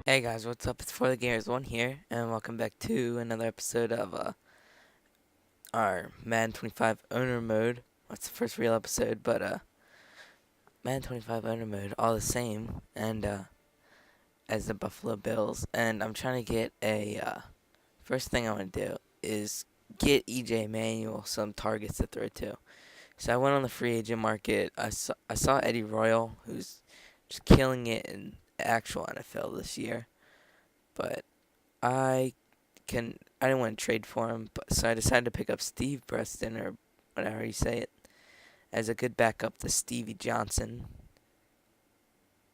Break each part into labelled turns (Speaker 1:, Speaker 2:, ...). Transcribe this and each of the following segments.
Speaker 1: Hey guys, what's up? It's For the Gamers One here, and welcome back to another episode of our Madden 25 Owner Mode. It's the first real episode, but Madden 25 Owner Mode, all the same, and as the Buffalo Bills. And I'm trying to get first thing I want to do is get EJ Manuel some targets to throw to. So I went on the free agent market. I saw Eddie Royal, who's just killing it in actual NFL this year, but I I didn't want to trade for him, but so I decided to pick up Steve Preston or whatever you say it as a good backup to Stevie Johnson.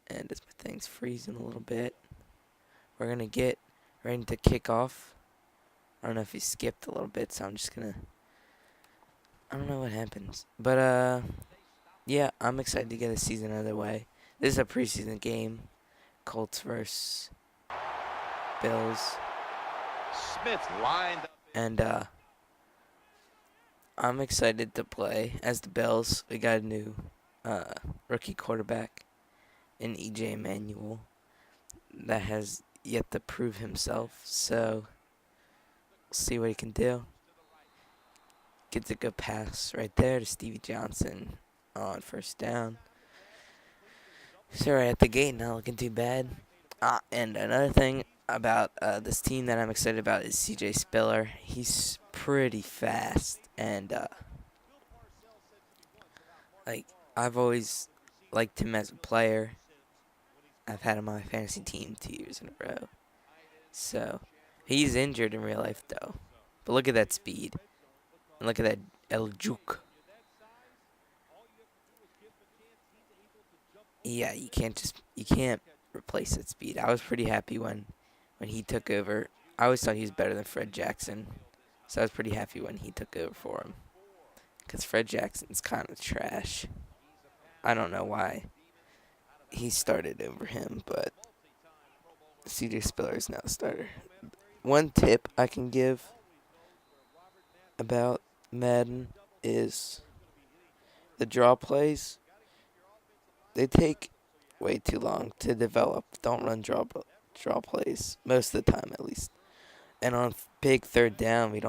Speaker 1: And as my thing's freezing a little bit, we're gonna get ready to kick off. I don't know if he skipped a little bit, so I'm just gonna. I don't know what happens, but yeah, I'm excited to get the season out of the way. This is a preseason game, Colts versus Bills,
Speaker 2: Smith lined up.
Speaker 1: and I'm excited to play as the Bills. We got a new rookie quarterback in EJ Manuel that has yet to prove himself. So we'll see what he can do. Gets a good pass right there to Stevie Johnson on first down. So right at the gate, not looking too bad. And another thing about this team that I'm excited about is CJ Spiller. He's pretty fast, and like I've always liked him as a player. I've had him on my fantasy team 2 years in a row. So he's injured in real life though. But look at that speed. And look at that El Juke. Yeah, you can't replace that speed. I was pretty happy when he took over. I always thought he was better than Fred Jackson. So I was pretty happy when he took over for him. Because Fred Jackson's kind of trash. I don't know why he started over him, but CJ Spiller is now the starter. One tip I can give about Madden is the draw plays. They take way too long to develop. Don't run draw plays most of the time, at least. And on big third down,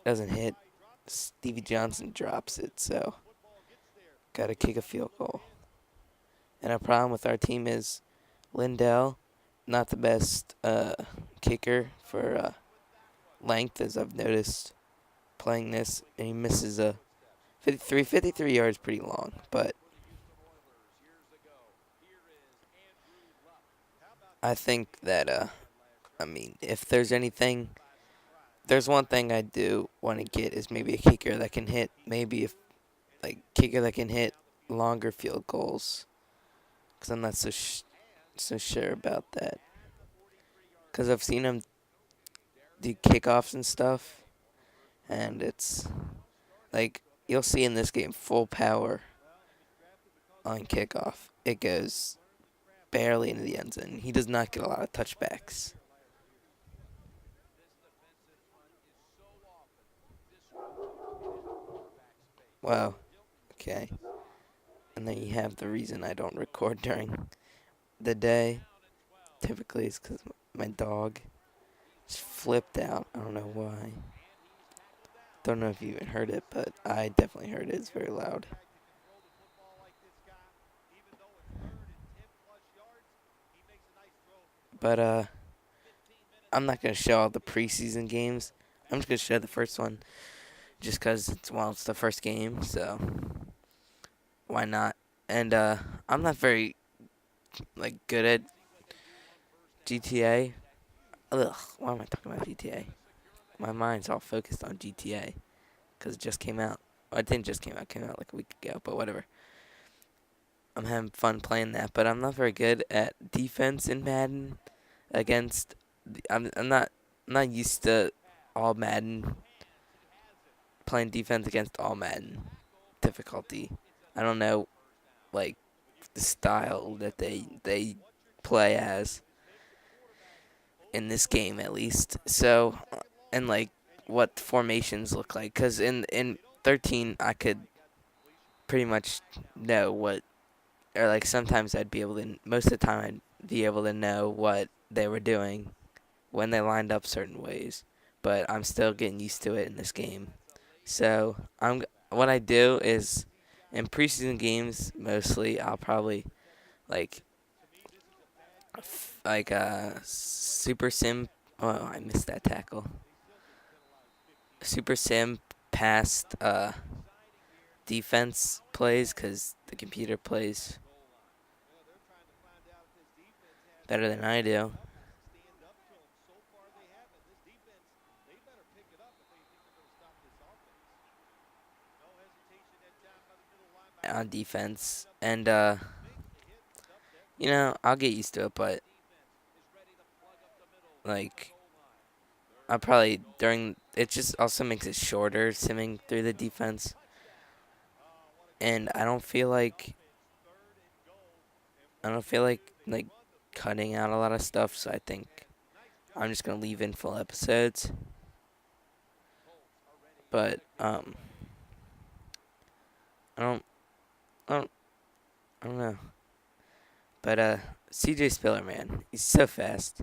Speaker 1: doesn't hit. Stevie Johnson drops it, so gotta kick a field goal. And our problem with our team is Lindell, not the best kicker for length, as I've noticed playing this, and he misses a 53 yards, pretty long, but I think that if there's one thing I do want to get is maybe a kicker that can hit, kicker that can hit longer field goals, because I'm not so sure about that. Because I've seen him do kickoffs and stuff, and it's like you'll see in this game full power on kickoff. It goes barely into the end zone. He does not get a lot of touchbacks. Wow. Okay. And then you have the reason I don't record during the day. Typically it's because my dog is flipped out. I don't know why. Don't know if you even heard it, but I definitely heard it. It's very loud. But I'm not going to show all the preseason games. I'm just going to show the first one just because it's the first game, so why not? And I'm not very good at GTA. Ugh, why am I talking about GTA? My mind's all focused on GTA because it just came out. Well, it didn't just came out. It came out like a week ago, but whatever. I'm having fun playing that, but I'm not very good at defense in Madden against. I'm not used to all Madden playing defense against all Madden difficulty. I don't know the style that they play as in this game at least. So and what formations look like, cuz in 13 I could pretty much know what, or sometimes I'd be able to, most of the time I'd be able to know what they were doing when they lined up certain ways, but I'm still getting used to it in this game. So what I do is in preseason games mostly I'll probably like super sim. Oh, I missed that tackle. Super sim past defense plays because the computer plays better than I do. On defense, and I'll get used to it, but like I'll probably during it just also makes it shorter simming through the defense, and I don't feel like cutting out a lot of stuff, so I think I'm just gonna leave in full episodes. But I don't I don't I don't know. But CJ Spiller, man, he's so fast.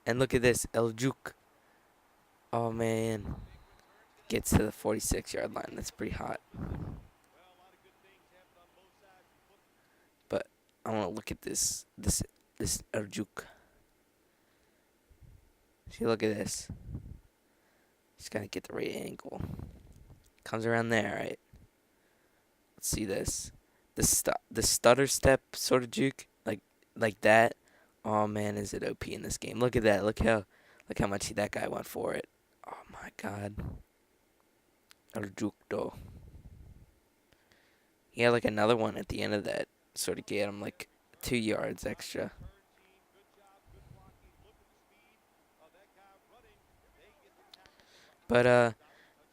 Speaker 1: And look at this, El Juke. Oh man, gets to the 46-yard line. That's pretty hot. But I want to look at this El Juke. See, look at this. Just gotta get the right angle. Comes around there, right? Let's see this. The stutter step sort of juke, like that. Oh man, is it OP in this game? Look at that. Look how much that guy went for it. Oh my god. El Juke though. He had like another one at the end of that. Sort of get him like 2 yards extra. But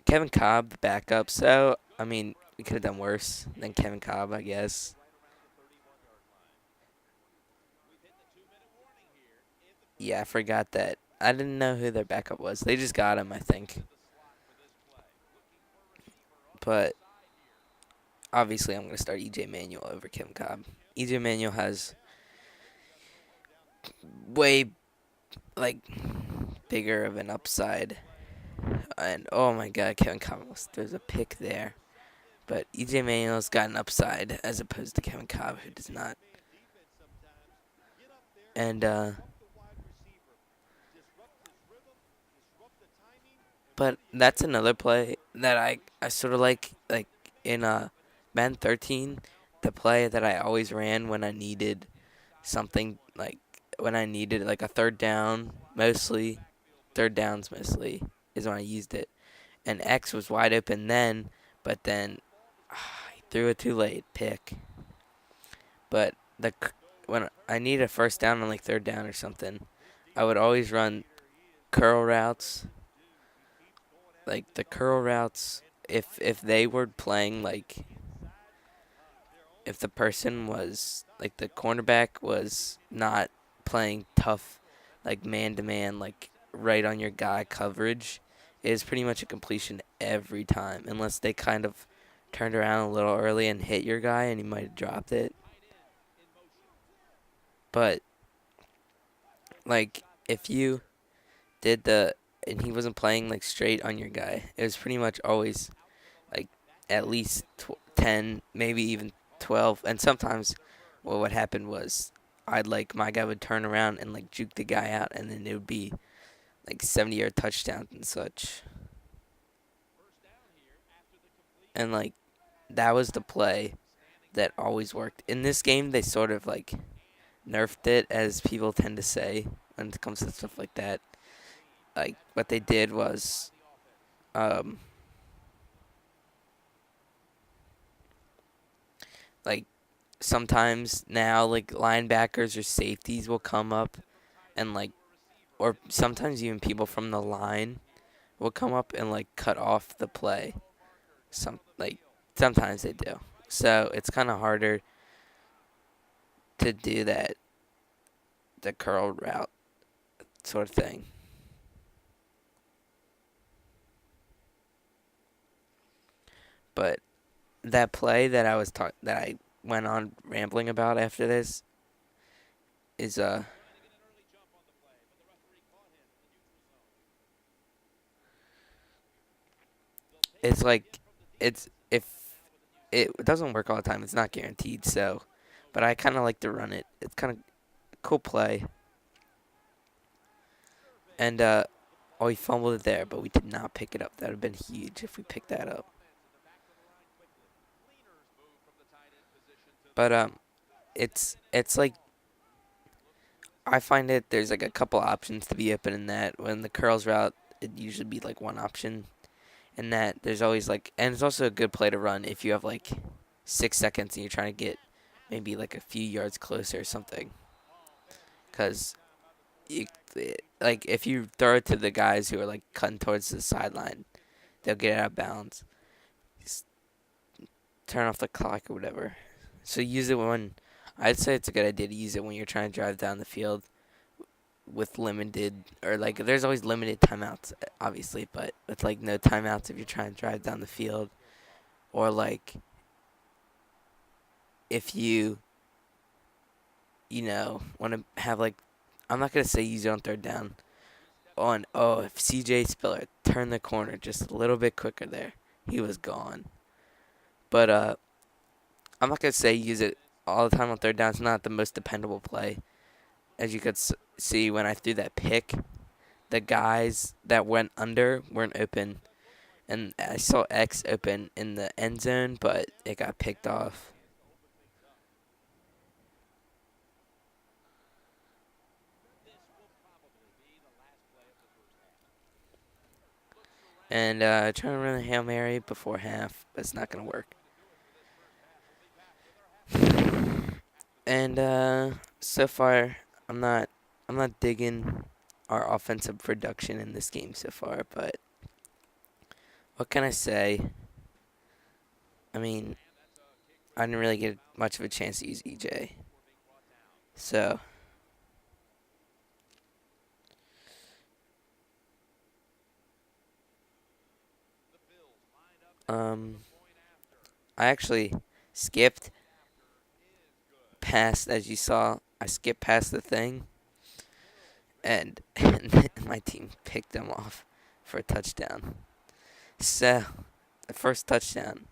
Speaker 1: Kevin Cobb, the backup. So I mean, we could have done worse than Kevin Cobb, I guess. Yeah, I forgot that. I didn't know who their backup was. They just got him, I think. But obviously, I'm gonna start EJ Manuel over Kevin Cobb. EJ Manuel has way like bigger of an upside, and oh my God, Kevin Cobb there's a pick there. But EJ Manuel's got an upside as opposed to Kevin Cobb, who does not. And but that's another play that I sort of like in Madden 13, the play that I always ran when I needed something when I needed like a third downs mostly is when I used it. And X was wide open then, but then he threw it too late, pick. But when I need a first down on like third down or something, I would always run curl routes. Like the curl routes, if they were playing like if the person was like the cornerback was not playing tough like man to man like right on your guy coverage, it is pretty much a completion every time unless they kind of turned around a little early and hit your guy and he might have dropped it. But like if you did the and he wasn't playing like straight on your guy, it was pretty much always like at least 10, maybe even 12. And sometimes what happened was my guy would turn around and like juke the guy out, and then it would be like 70-yard touchdowns and such. And like that was the play that always worked. In this game, they sort of like nerfed it, as people tend to say when it comes to stuff like that. Like what they did was um like sometimes now like linebackers or safeties will come up and like or sometimes even people from the line will come up and like cut off the play. Sometimes they do. So it's kind of harder to do that the curl route sort of thing. But that play that I went on rambling about after this is it's like it's if it doesn't work all the time, it's not guaranteed. So, but I kind of like to run it. It's kind of cool play. And oh, we fumbled it there, but we did not pick it up. That would have been huge if we picked that up. But it's like I find it there's like a couple options to be open in that. When the curls route, it usually be like one option. And that there's always like, and it's also a good play to run if you have like 6 seconds and you're trying to get maybe like a few yards closer or something. Because you, like if you throw it to the guys who are like cutting towards the sideline, they'll get out of bounds. Just turn off the clock or whatever. So use it when I'd say it's a good idea to use it when you're trying to drive down the field with limited or like there's always limited timeouts obviously, but with like no timeouts if you're trying to drive down the field or like if you know want to have like I'm not gonna say use it on third down on if CJ Spiller turned the corner just a little bit quicker there he was gone. But I'm not gonna say use it all the time on third down. It's not the most dependable play. As you could see when I threw that pick, the guys that went under weren't open, and I saw X open in the end zone, but it got picked off. And trying to run a Hail Mary before half, but it's not gonna work. And so far, I'm not digging our offensive production in this game so far, but what can I say? I mean, I didn't really get much of a chance to use EJ. So, I actually skipped past, as you saw, I skipped past the thing, and my team picked them off for a touchdown. So, the first touchdown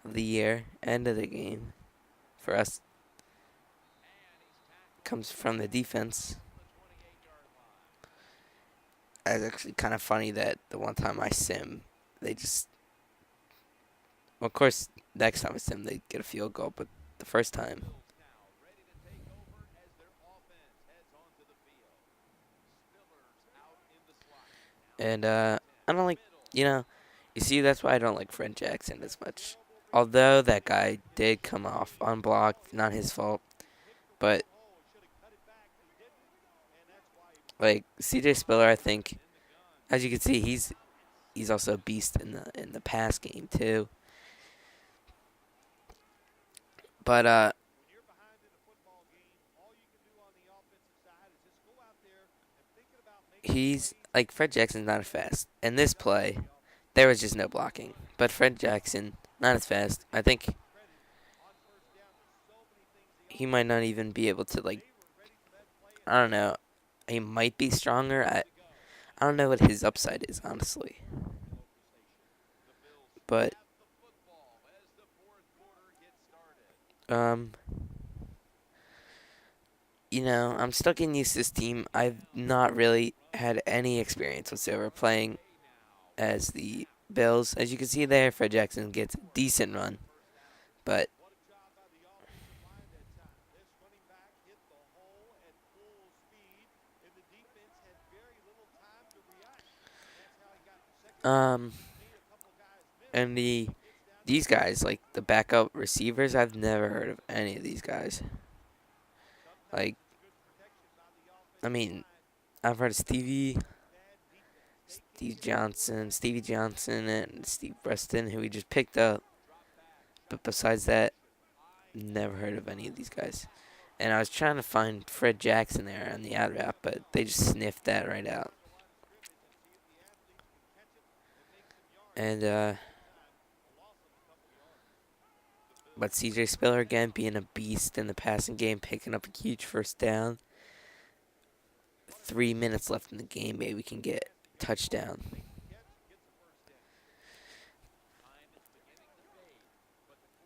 Speaker 1: of the year, end of the game, for us comes from the defense. It's actually kind of funny that the one time I sim, they just, well, of course, next time I sim, they get a field goal, but the first time, and I don't like, you know, you see, that's why I don't like Fred Jackson as much. Although that guy did come off unblocked, not his fault, but like CJ Spiller, I think, as you can see, he's also a beast in the pass game too. But he's like Fred Jackson's not as fast. In this play, there was just no blocking. But Fred Jackson, not as fast. I think he might not even be able to like. I don't know. He might be stronger. I don't know what his upside is honestly. But um, I'm still getting used to this team. I've not really had any experience whatsoever playing as the Bills. As you can see there, Fred Jackson gets a decent run, but um, and these guys like the backup receivers, I've never heard of any of these guys. Like, I mean, I've heard of Stevie Johnson, and Steve Preston, who we just picked up. But besides that, never heard of any of these guys. And I was trying to find Fred Jackson there on the ad rap, but they just sniffed that right out. And but CJ Spiller again being a beast in the passing game, picking up a huge first down. 3 minutes left in the game, maybe we can get a touchdown.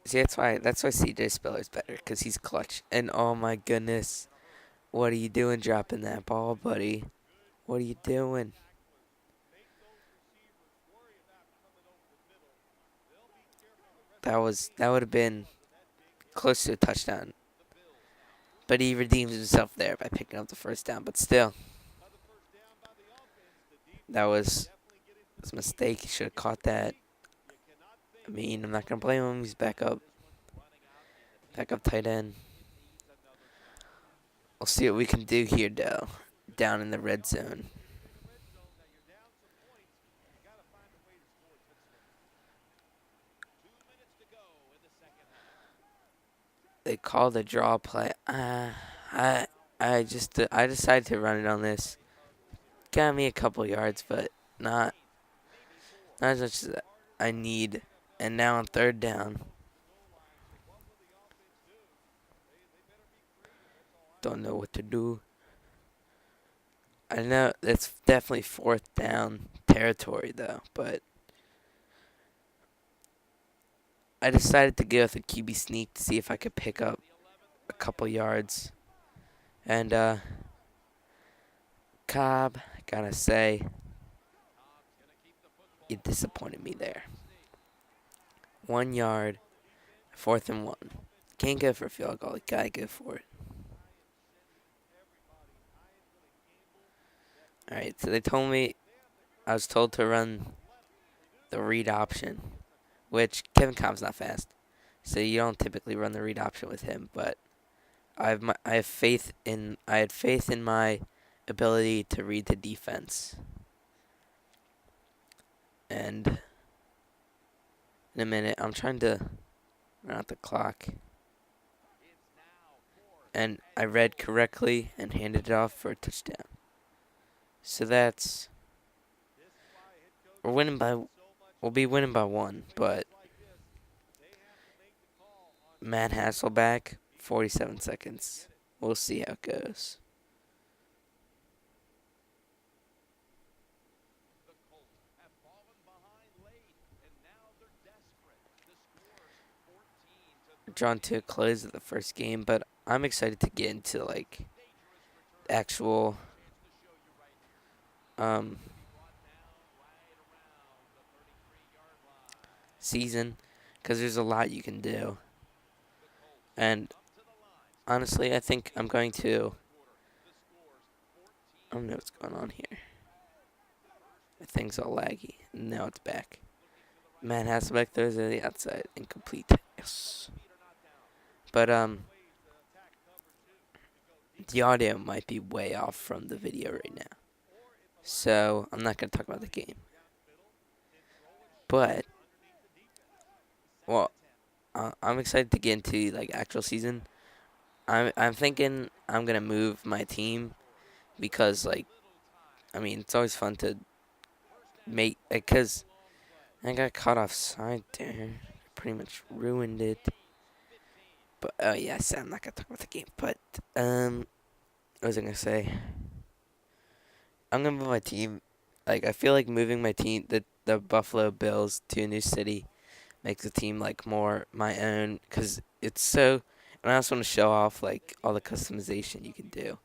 Speaker 1: See, that's why CJ Spiller's better, because he's clutch. And oh my goodness, what are you doing dropping that ball, buddy? What are you doing? That would have been close to a touchdown. But he redeems himself there by picking up the first down. But still, that was a mistake. He should have caught that. I mean, I'm not gonna blame him. He's back up tight end. We'll see what we can do here, though. Down in the red zone. They called a draw play. I decided to run it on this. Got me a couple yards, but not as much as I need. And now on third down, don't know what to do. I know it's definitely fourth down territory though, but I decided to go with a QB sneak to see if I could pick up a couple yards. And Cobb, gotta say, you disappointed me there. 1 yard, 4th and 1. Can't go for a field goal. You gotta go for it. Alright, so I was told to run the read option, which Kevin Cobb's not fast, so you don't typically run the read option with him. But I had faith in my ability to read the defense. And in a minute, I'm trying to run out the clock. And I read correctly and handed it off for a touchdown. So we'll be winning by 1, but Matt Hasselback, 47 seconds. We'll see how it goes. Drawn to a close of the first game, but I'm excited to get into like actual season, because there's a lot you can do. And honestly, I think I don't know what's going on here. My thing's all laggy. Now it's back. Matt Hasselbeck throws it to the outside. Incomplete. Yes. But the audio might be way off from the video right now. So I'm not going to talk about the game. But well, I'm excited to get into like actual season. I'm thinking I'm going to move my team because like I mean, it's always fun to make, because I got caught offside there. Pretty much ruined it. But, oh yeah, I said I'm not going to talk about the game. But, what was I going to say? I'm going to move my team. Like, I feel like moving my team, the Buffalo Bills, to a new city makes the team, like, more my own. Because it's so, and I also want to show off, like, all the customization you can do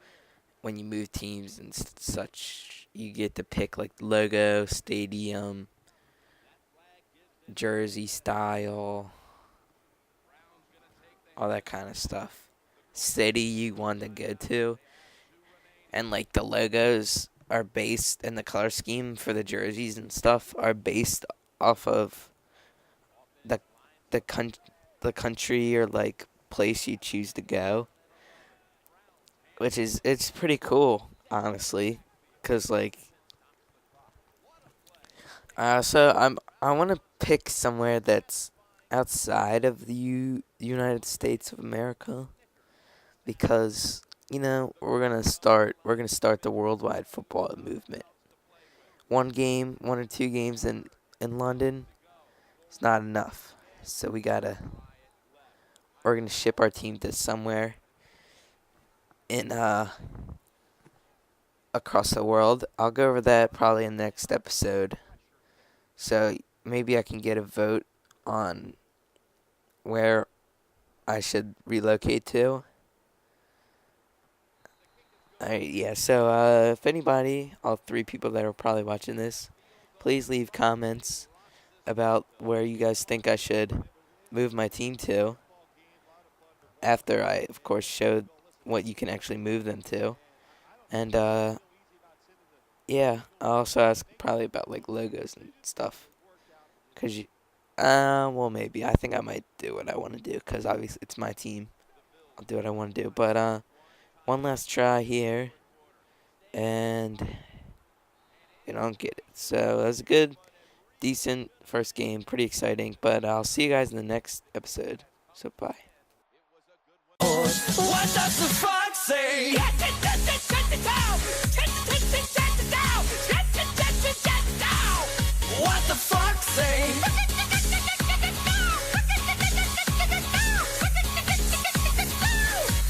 Speaker 1: when you move teams and such. You get to pick like logo, stadium, jersey style, all that kind of stuff. City you want to go to, and like the logos are based, and the color scheme for the jerseys and stuff are based off of the the country or like place you choose to go, which is it's pretty cool honestly, cause like I want to pick somewhere that's outside of the United States of America, because we're gonna start the worldwide football movement. One or two games in London is not enough. So we're gonna ship our team to somewhere in across the world. I'll go over that probably in the next episode. So maybe I can get a vote on where I should relocate to. Alright, yeah, so if anybody, all three people that are probably watching this, please leave comments about where you guys think I should move my team to after I, of course, showed what you can actually move them to. And, yeah, I'll also ask probably about, like, logos and stuff. Because well, maybe. I think I might do what I want to do because obviously it's my team. I'll do what I want to do. But, one last try here. And you don't get it. So that was a good, decent first game. Pretty exciting. But I'll see you guys in the next episode. So bye.
Speaker 3: What does the fox say? Shut it down! What the fox say?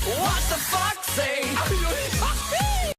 Speaker 3: What the fox say?